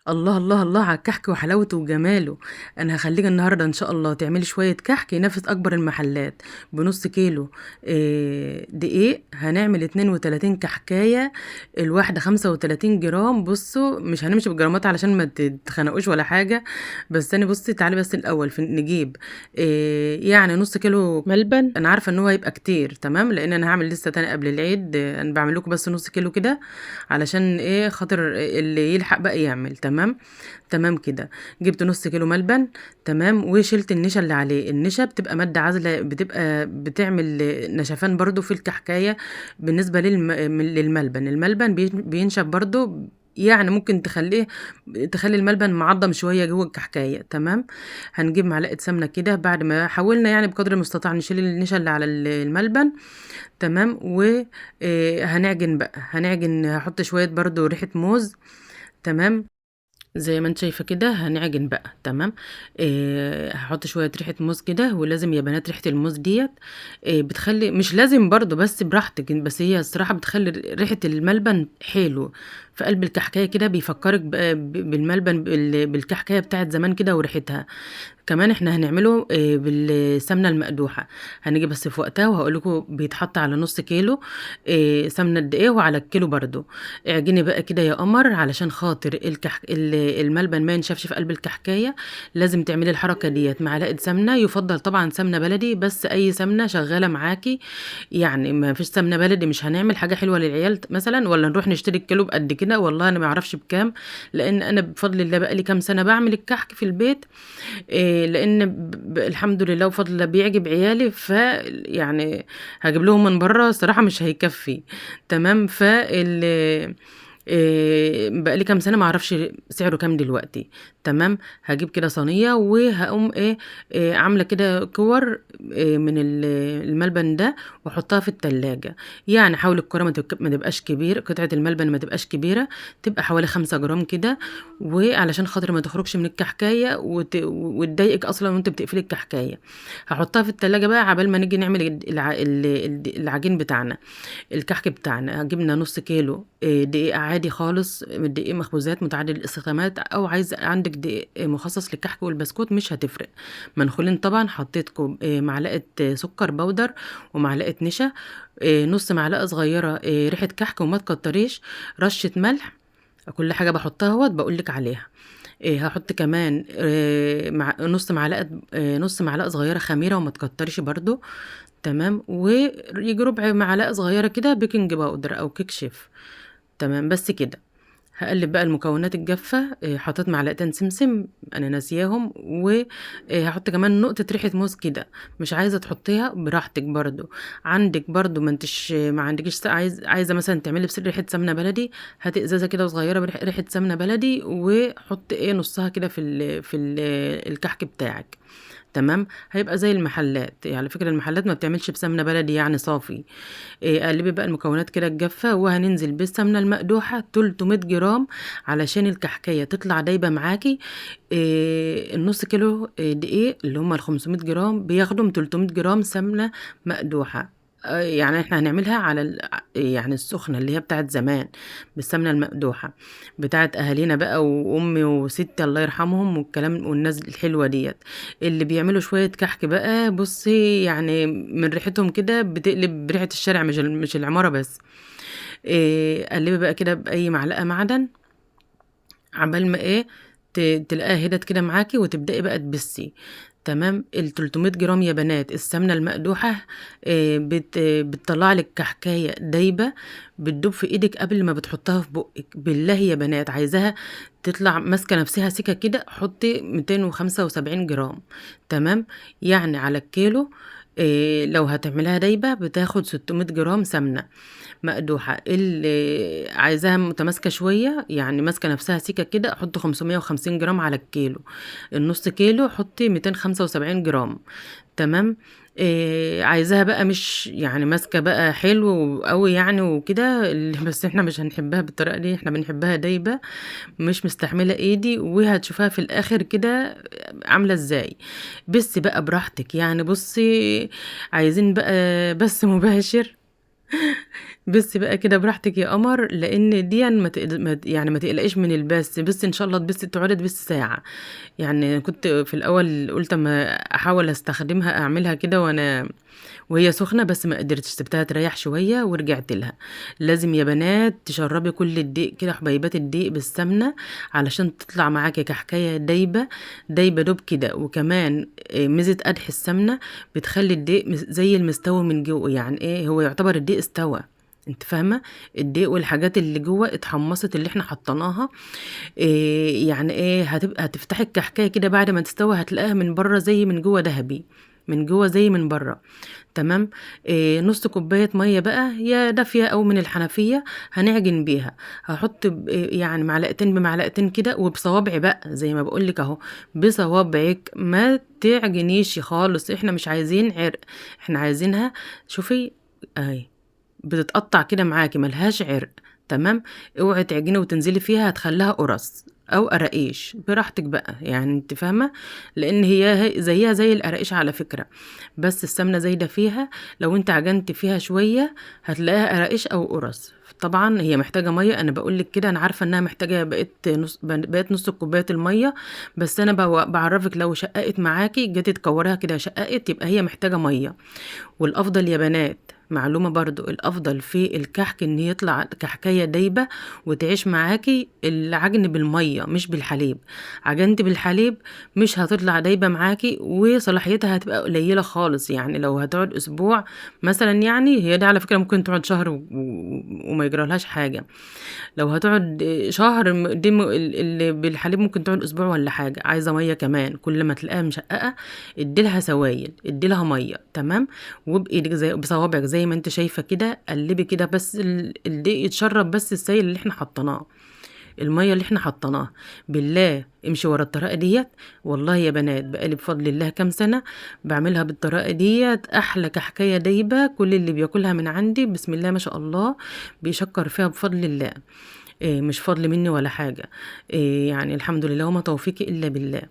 الله الله الله على الكحك وحلاوته وجماله. انا هخليك النهارده ان شاء الله تعملي شويه كحك ينافس اكبر المحلات. بنص كيلو دقيق هنعمل 32 كحكايه، الواحده 35 جرام. بصوا مش هنمشي بالجرامات علشان ما تتخنقوش ولا حاجه. بس انا بصي تعالي بس الاول نجيب يعني نص كيلو ملبن. انا عارفه ان هو هيبقى كتير تمام، لان انا هعمل لسه تاني قبل العيد. انا بعمل لكم بس نص كيلو كده علشان ايه خاطر اللي يلحق بقى يعمل. تمام تمام كده. جبت نص كيلو ملبن تمام، وشلت النشا اللي عليه. النشا بتبقى مادة عازلة، بتبقى بتعمل نشفان برضو في الكحكاية. بالنسبة للملبن، الملبن بينشف برضو، يعني ممكن تخلي الملبن معضم شويه جوه الكحكايه. تمام. هنجيب معلقه سمنه كده بعد ما حاولنا يعني بقدر المستطاع نشيل النشا اللي على الملبن. تمام. وهنعجن بقى، هنعجن. هحط شويه برضو ريحه موز. تمام. زي ما انت شايفه كده هنعجن بقى. تمام. هحط شويه ريحه موز كده، ولازم يا بنات ريحه الموز ديت بتخلي، مش لازم برضو بس براحتك، بس هي الصراحه بتخلي ريحه الملبن حلو في قلب الكحكايه كده، بيفكرك بقى بالملبن، بالكحكايه بتاعت زمان كده وريحتها. كمان احنا هنعمله بالسمنه المقدوحه. هنيجي بس في وقتها وهقول لكم بيتحط على نص كيلو سمنه قد ايه، وعلى الكيلو برضو. اعجني بقى كده يا قمر علشان خاطر الملبن ما ينشفش في قلب الكحكايه. لازم تعملي الحركه ديت. معلقه سمنه، يفضل طبعا سمنه بلدي، بس اي سمنه شغاله معاكي. يعني ما فيش سمنه بلدي مش هنعمل حاجه حلوه للعيال مثلا، ولا نروح نشتري الكيلو بقد كده. والله انا ما اعرفش بكام، لان انا بفضل الله بقى لي كام سنه بعمل الكحك في البيت. لان الحمد لله وفضل الله بيعجب عيالي. يعني هجيب لهم من بره صراحة مش هيكفي. تمام. بقى لي كام سنه ما اعرفش سعره كام دلوقتي. تمام. هجيب كده صينيه وهقوم عامله كده كور من الملبن ده، واحطها في التلاجة. يعني حاول الكرة ما تبقاش كبير، قطعه الملبن ما تبقاش كبيره، تبقى حوالي 5 جرام كده. وعلشان خاطر ما تخرجش من الكحكايه وتضايقك اصلا وانت بتقفلي الكحكايه. هحطها في التلاجة بقى عبال ما نيجي نعمل العجين بتاعنا، الكحك بتاعنا. جبنا نص كيلو دقيق عادي خالص، دقيق مخبوزات متعدد الاستخدامات، او عايز عندك دقيق مخصص للكحك والبسكوت مش هتفرق. منخولين طبعا. حطيت معلقه سكر بودر، ومعلقه نشا، نص معلقه صغيره ريحه كحك، وما تكتريش، رشه ملح. كل حاجه بحطها اهوت بقول لك عليها. هحط كمان نص معلقه صغيره خميره، وما تكترش برضو. تمام. ويجي ربع معلقه صغيره كده بيكنج باودر او كيك شيف. تمام. بس كده. هقلب بقى المكونات الجافة. حطيت معلقتين سمسم انا ناسياهم، وهحط كمان نقطة ريحة موز كده. مش عايزة تحطيها براحتك برضو. عندك برضو ما عندكش عايزة مثلا تعملي بس ريحة سمنة بلدي، هاتي ازازة كده صغيرة بريحة سمنة بلدي، وحط نصها كده الكحك بتاعك. تمام. هيبقى زي المحلات. يعني على فكرة المحلات ما بتعملش بسمنة بلدي يعني صافي. قلبي بقى المكونات كده الجافة، وهننزل بالسمنة المقدوحة 300 جرام علشان الكحكية تطلع دايبة معاكي. النص كيلو دقيق اللي هما ال 500 جرام بياخدوا 300 جرام سمنة مقدوحة. يعني احنا هنعملها على يعني السخنة اللي هي بتاعت زمان، بالسمنة المقدوحة بتاعت اهالينا بقى، وامي وستي الله يرحمهم، والكلام والناس الحلوة ديت اللي بيعملوا شوية كحك بقى. بصي يعني من ريحتهم كده بتقلب بريحة الشارع، مش العمارة بس. قلبي بقى كده بأي معلقة معدن عبال ما تلاقيها هدت كده معاكي، وتبدأي بقى تبسي. تمام. ال 300 جرام يا بنات السمنة المقدوحة بتطلع لك كحكاية دايبة، بتدوب في ايدك قبل ما بتحطها في بقك. بالله يا بنات عايزاها تطلع ماسكة نفسها سكة كده، حطي 275 جرام. تمام. يعني على الكيلو لو هتعملها دايبة بتاخد 600 جرام سمنة مقدوحة. اللي عايزاها متماسكة شوية يعني ماسكة نفسها سيكة كده، احط 550 جرام على الكيلو. النص كيلو حطي 275 جرام. تمام. عايزاها بقى مش يعني ماسكة بقى حلو قوي يعني وكده بس احنا مش هنحبها بالطريقة دي، احنا بنحبها دايبة مش مستحملة ايدي. وهتشوفها في الاخر كده عاملة ازاي. بس بقى براحتك يعني. بصي عايزين بقى بس مباشر بس بقى كده براحتك يا قمر، لان دي يعني ما تقلقيش من البث. بس ان شاء الله تبث تقعدي تبث ساعه. يعني كنت في الاول قلت اما احاول استخدمها اعملها كده وهي سخنه، بس ما قدرتش، سبتها تريح شويه ورجعت لها. لازم يا بنات تشربي كل الدقيق كده، حبيبات الدقيق بالسمنه، علشان تطلع معاكي كحكايه دايبه، دايبه دوب كده. وكمان ميزه قدح السمنه بتخلي الدقيق زي المستوي من جوه، يعني ايه، هو يعتبر الدقيق استوى. انت فاهمه؟ الدقيق والحاجات اللي جوه اتحمصت اللي احنا حطيناها. إيه يعني ايه، هتبقى هتفتحي الكحكايه كده بعد ما تستوي، هتلاقيها من بره زي من جوه ذهبي، من جوه زي من بره. تمام. إيه، نص كوبايه ميه بقى، يا دافيه او من الحنفيه، هنعجن بيها. هحط يعني معلقتين بمعلقتين كده، وبصوابعي بقى زي ما بقولك اهو، بصوابعك، ما تعجنيش خالص، احنا مش عايزين عرق، احنا عايزينها. شوفي اهي بتتقطع كده معاكي، ملهاش عرق. تمام. اوعي تعجني وتنزلي فيها، هتخليها قرص او قراقيش، براحتك بقى، يعني انت فاهمه. لان زيها زي القراقيش على فكره، بس السمنه زايده فيها. لو انت عجنت فيها شويه هتلاقيها قراقيش او قرص. طبعا هي محتاجه ميه، انا بقول لك كده، انا عارفه انها محتاجه، بقيت نص كوبايه الميه. بس انا بعرفك لو شققت معاكي، جيتي تكوريها كده شققت، يبقى هي محتاجه ميه. والافضل يا بنات، معلومة برضو، الأفضل في الكحك إن يطلع كحكاية دايبة وتعيش معاكي، العجن بالمية مش بالحليب. عجنت بالحليب مش هتطلع دايبة معاكي، وصلاحيتها هتبقى قليلة خالص. يعني لو هتقعد أسبوع مثلا، يعني هي دي على فكرة ممكن تقعد شهر وما يجرالهاش حاجة. لو هتقعد شهر اللي بالحليب ممكن تقعد اسبوع ولا حاجه. عايزه ميه كمان، كل ما تلاقيها مشققه اديلها سوائل، اديلها ميه. تمام. وبايدك زي بصوابعك زي ما انت شايفه كده، قلبي كده بس الدقيق يتشرب، بس السائل اللي احنا حطيناه، الميه اللي احنا حطيناها. بالله امشي ورا الطريقه ديت. والله يا بنات بقالي بفضل الله كام سنه بعملها بالطريقه ديت، احلى كحكايه دايبه. كل اللي بياكلها من عندي بسم الله ما شاء الله بيشكر فيها بفضل الله. إيه، مش فضل مني ولا حاجه. إيه يعني الحمد لله، وما توفيقي الا بالله.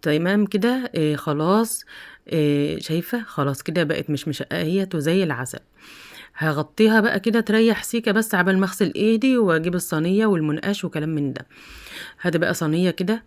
تمام كده. إيه خلاص. إيه شايفه، خلاص كده بقت مش مشققه هي وزي العسل. هغطيها بقى كده تريح سيكه، بس عبال ما اغسل ايدي واجيب الصينيه والمنقاش وكلام من ده. هات بقى صينيه كده،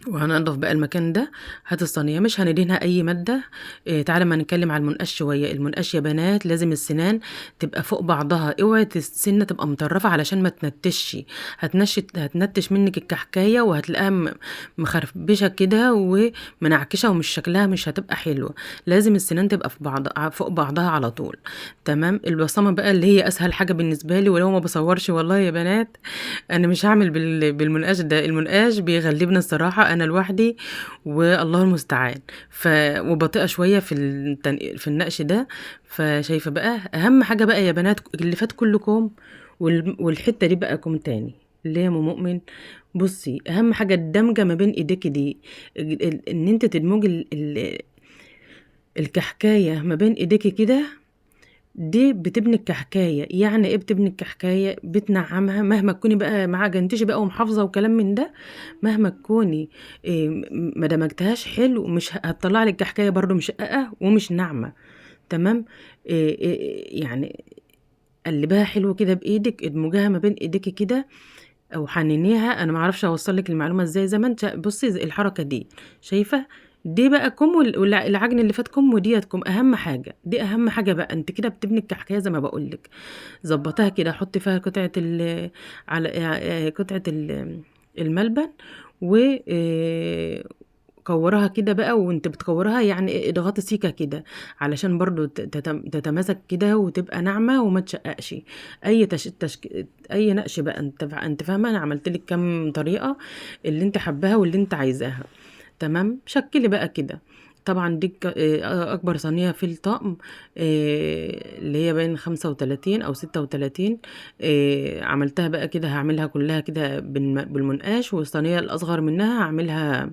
وهننضف بقى المكان ده. هات الصينيه، مش هندهنها اي ماده. إيه، تعالى ما نتكلم على المنقاش شويه. المنقاش يا بنات لازم السنان تبقى فوق بعضها، اوعي السنه تبقى مطرفه علشان ما تنتشش. هتنتش منك الكحكايه، وهتلاقيها مخربشه كده ومنعكشه، ومش شكلها مش هتبقى حلوه. لازم السنان تبقى في بعض فوق بعضها على طول. تمام. البصمه بقى اللي هي اسهل حاجه بالنسبه لي، ولو ما بصورش والله يا بنات انا مش هعمل بالمنقاش ده. المنقاش بيغلبني الصراحه، انا لوحدي والله المستعان. وبطيئه شويه في النقش ده. فشايفه بقى اهم حاجه بقى يا بنات، اللي فات كله كوم، والحته دي بقى كوم تاني، اللي هي مؤمن. بصي اهم حاجه الدمجه ما بين ايديك دي، ان انت تدمجي الكحكايه ما بين ايديك كده. دي بتبني الكحكاية. يعني ايه بتبني الكحكاية؟ بتنعمها مهما تكوني بقى مع جنتيش بقى ومحافظة وكلام من ده. مهما تكوني إيه، ما دمجتهاش حلو، مش هتطلع لك كحكاية برضو مشققة ومش ناعمة. تمام. يعني قلبها حلو كده بايدك، ادمجها ما بين ايديك كده، او حننيها. انا ما اعرفش اوصل لك المعلومه ازاي، زي ما انت بصي زي الحركه دي. شايفه؟ دي بقى كم، والعجن اللي فات كم وديت كم. اهم حاجه دي، اهم حاجه بقى. انت كده بتبني الكحكايه زي ما بقول لك. ظبطها كده، حطي فيها قطعه على قطعه الملبن، و كورها كده بقى. وانت بتكورها يعني اضغطي سيكه كده، علشان برضو تتماسك كده وتبقى ناعمه وما تشققش. اي نقش بقى. انت فاهمه، انا عملت لك كام طريقه اللي انت حباها واللي انت عايزاها. تمام. شكلي بقى كده. طبعا دي اكبر صينيه في الطقم، اللي هي بين 35 او 36. عملتها بقى كده، هعملها كلها كده بالمنقاش. والصينيه الاصغر منها هعملها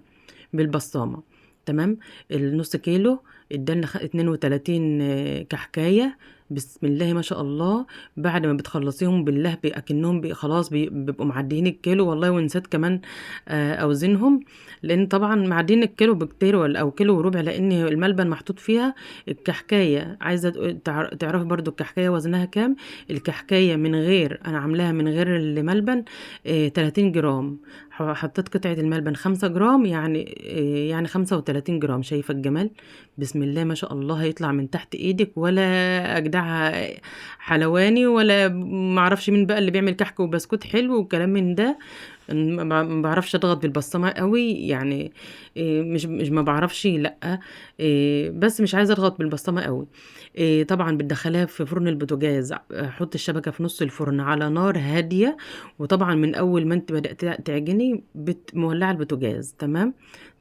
بالبصامة. تمام. النص كيلو ادالنا 32 كحكايه. بسم الله ما شاء الله. بعد ما بتخلصيهم بالله اكنهم خلاص بيبقوا معديين الكيلو والله. ونسيت كمان اوزنهم، لان طبعا معديين الكيلو بكتير ولا او كيلو وربع، لان الملبن محطوط فيها الكحكايه. عايزه تعرفي برضو الكحكايه وزنها كام. الكحكايه من غير، انا عاملاها من غير الملبن 30 جرام. حطيت قطعه الملبن 5 جرام، يعني 35 جرام. شايفه الجمال؟ بسم الله ما شاء الله. هيطلع من تحت ايدك ولا اجدعها حلواني، ولا معرفش مين بقى اللي بيعمل كحك وبسكوت حلو وكلام من ده. ما بعرفش اضغط بالبصمه قوي يعني. مش ما بعرفش، لا. بس مش عايزه اضغط بالبصمه قوي. طبعا بتدخلها في فرن البوتاجاز. حط الشبكه في نص الفرن على نار هاديه. وطبعا من اول ما انت بدات تعجني مولعه البوتاجاز. تمام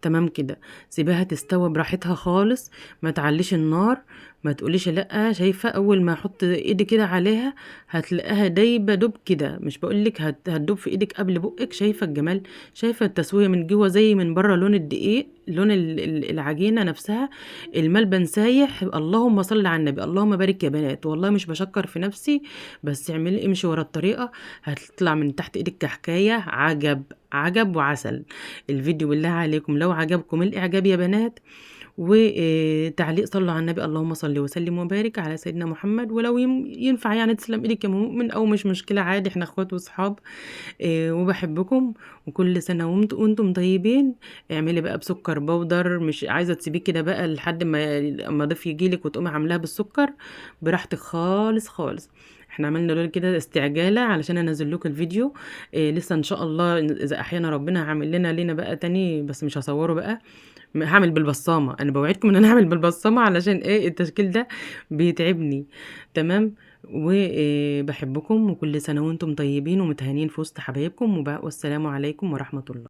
تمام كده. سيبها تستوي براحتها خالص. ما تعليش النار. ما تقوليش لا. شايفه اول ما احط ايدي كده عليها هتلاقيها دايبه دوب كده. مش بقولك هتدوب في ايدك قبل بقك. شايفه الجمال؟ شايفه التسويه من جوه زي من بره، لون الدقيق، لون العجينه نفسها. الملبن سايح. اللهم صل على النبي، اللهم بارك يا بنات. والله مش بشكر في نفسي، بس اعملي امشي ورا الطريقه. هتطلع من تحت ايدك كحكايه عجب عجب وعسل. الفيديو بالله عليكم لو عجبكم الاعجاب يا بنات، وتعليق صلوا على النبي. اللهم صل وسلم وبارك على سيدنا محمد. ولو ينفع يعني تسلم ايدك يا مؤمن، او مش مشكله عادي، احنا اخوات واصحاب. وبحبكم. وكل سنه وانتم طيبين. اعملي بقى بسكر بودر، مش عايزه تسيبيه كده بقى لحد ما ضيف يجيلك وتقومي عاملاها بالسكر. براحتك خالص خالص. احنا عملنا دول كده استعجاله علشان انزل لكم الفيديو. لسه ان شاء الله اذا احيانا ربنا هعمل لنا بقى تاني، بس مش هصوره بقى. هعمل بالبصامة. انا بوعدكم ان انا هعمل بالبصامة، علشان ايه؟ التشكيل ده بيتعبني. تمام. وبحبكم، وكل سنة وانتم طيبين ومتهانين في وسط حبايبكم، والسلام عليكم ورحمة الله.